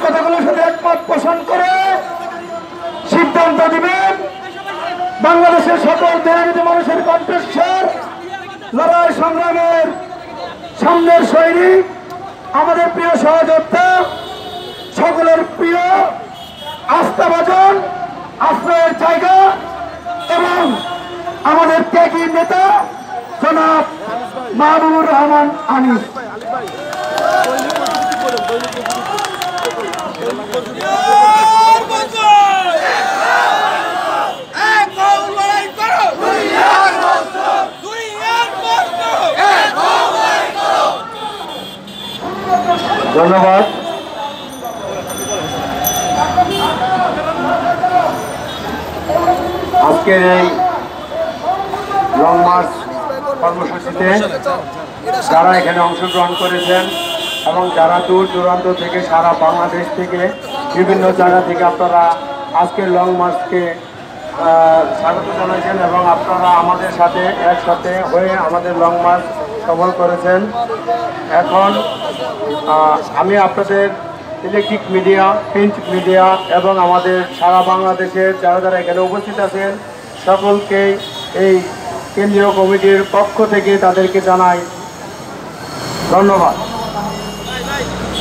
কথাগুলোর সাথে একমত পোষণ করে সিদ্ধান্ত দিবেন। বাংলাদেশের সকল দেশবিধি মানুষের কণ্ঠস্বর, লড়াই সংগ্রামের সামনের সৈনিক, আমাদের প্রিয় সহযোদ্ধা, সকলের প্রিয় আস্থাভাজন, আশ্রয়ের জায়গা এবং আমাদের ত্যাগী নেতা জনাব মাহবুবুর রহমান আনিস। ধন্যবাদ। আজকের এই লং মার্চ কর্মসূচিতে যারা এখানে অংশগ্রহণ করেছেন এবং যারা দূর দূরান্ত থেকে সারা বাংলাদেশ থেকে বিভিন্ন জায়গা থেকে আপনারা আজকের লং মার্চকে স্বাগত জানাইছেন এবং আপনারা আমাদের সাথে একসাথে হয়ে আমাদের লং মার্চ সফল করেছেন। এখন আমি আপনাদের ইলেকট্রিক মিডিয়া, প্রিন্ট মিডিয়া এবং আমাদের সারা বাংলাদেশের যারা যারা এখানে উপস্থিত আছেন সকলকে এই কেন্দ্রীয় কমিটির পক্ষ থেকে তাদেরকে জানাই ধন্যবাদ।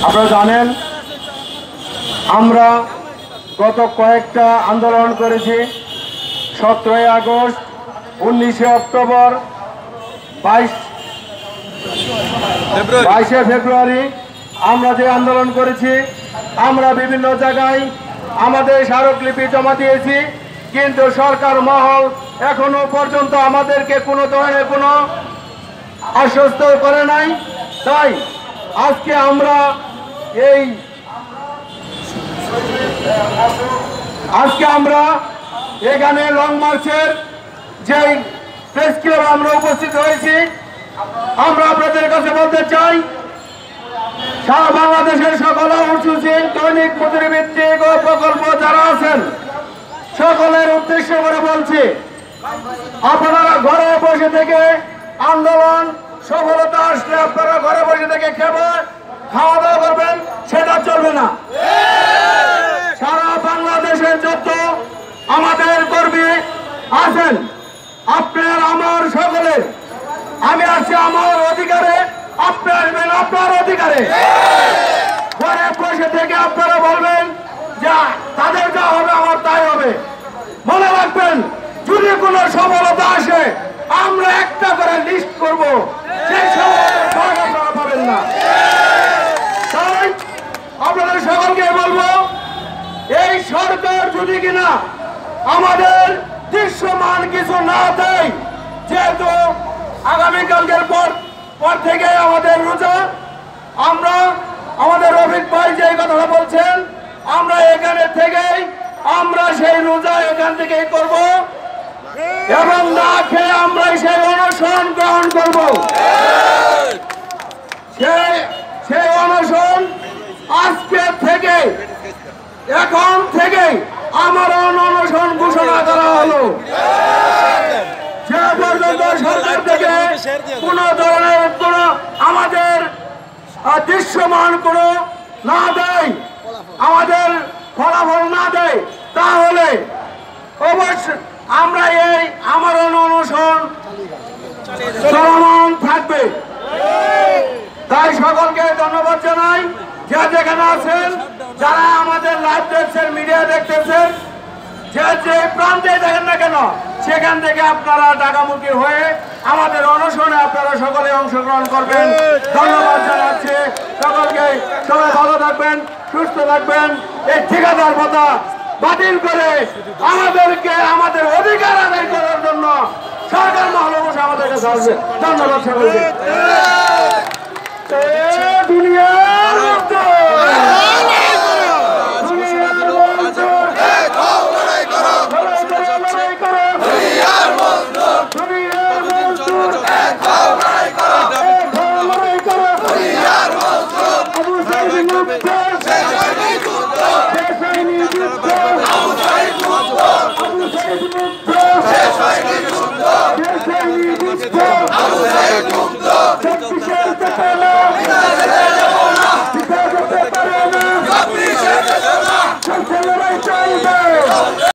আপনারা জানেন আমরা গত কয়েকটা আন্দোলন করেছি। 17 আগস্ট, 19 অক্টোবর, 22 ফেব্রুয়ারি আমরা যে আন্দোলন করেছি, আমরা বিভিন্ন জায়গায় আমাদের স্মারকলিপি জমা দিয়েছি, কিন্তু সরকার মহল এখনো পর্যন্ত আমাদেরকে কোনো ধরনের কোনো আশ্বস্ত করে নাই। তাই আজকে আমরা এখানে লং মার্চের যে প্রেস ক্লাবে আমরা উপস্থিত হয়েছি। আমরা আপনাদের কাছে বলতে চাই, সারা বাংলাদেশের সকল অনুসূচিত দৈনিক মজুরি ভিত্তিক ও প্রকল্প যারা আছেন সকলের উদ্দেশ্য করে বলছি, আপনারা ঘরে বসে থেকে আন্দোলন সফলতা আসলে আপনারা ঘরে বসে থেকে খাওয়া দাওয়া করবেন, সেটা চলবে না। সারা বাংলাদেশের যত আমাদের কর্মী আছেন, আপনার আমার সকলের, আমি আছি আমার অধিকারে, আপনি আসবেন আপনার অধিকারে। ঘরে বসে থেকে আপনারা বলবেন যে তাদের যা হবে আমার তাই হবে। মনে রাখবেন, যদি কোনো সফলতা আসে আমরা একটা করে লিস্ট করব, সেই সফলতা আপনারা পাবেন না। তাই আপনাদের সকলকে বলবো, এই সরকার যদি কিনা আমাদের দৃশ্যমান কিছু না দেয়, যেহেতু আগামীকালকের পর থেকে আমাদের রোজা, আমরা আমাদের রফিক ভাই যে কথাটা বলছেন, আমরা এখানে থেকেই আমরা সেই রোজা এখান থেকেই করব এবং না খেয়ে আমরা সেই অনশন গ্রহণ করব। সেই অনশন আজকে থেকে, এখন থেকে আমার অনশন ঘোষণা করা হলো। যে পর্যন্ত সরকার থেকে কোন ধরনের কোন আমাদের দৃশ্যমান কোন না দেয়, আমাদের ফলাফল না দেয়, তাহলে অবশ্যই আমরা এই আমার অনশন চলমান থাকবে। তাই সকলকে ধন্যবাদ জানাই, যে যেখানে আছেন, যারা আমাদের লাইভ দেখছেন, মিডিয়া দেখতেছেন, যে প্রান্তে দেখেন না কেন, সেখান থেকে আপনারা ঢাকামুখী হয়ে আমাদের অনশনে আপনারা সকলে অংশগ্রহণ করবেন। ধন্যবাদ জানাচ্ছি সকলকে। সবাই ভালো থাকবেন, সুস্থ থাকবেন। এই ঠিকাদার ভাতা বাতিল করে আমাদেরকে আমাদের অধিকার আদায় করার জন্য সরকার মহল বসে আমাদের কাছে আসবে। ধন্যবাদ সকলকে। দুনিয়া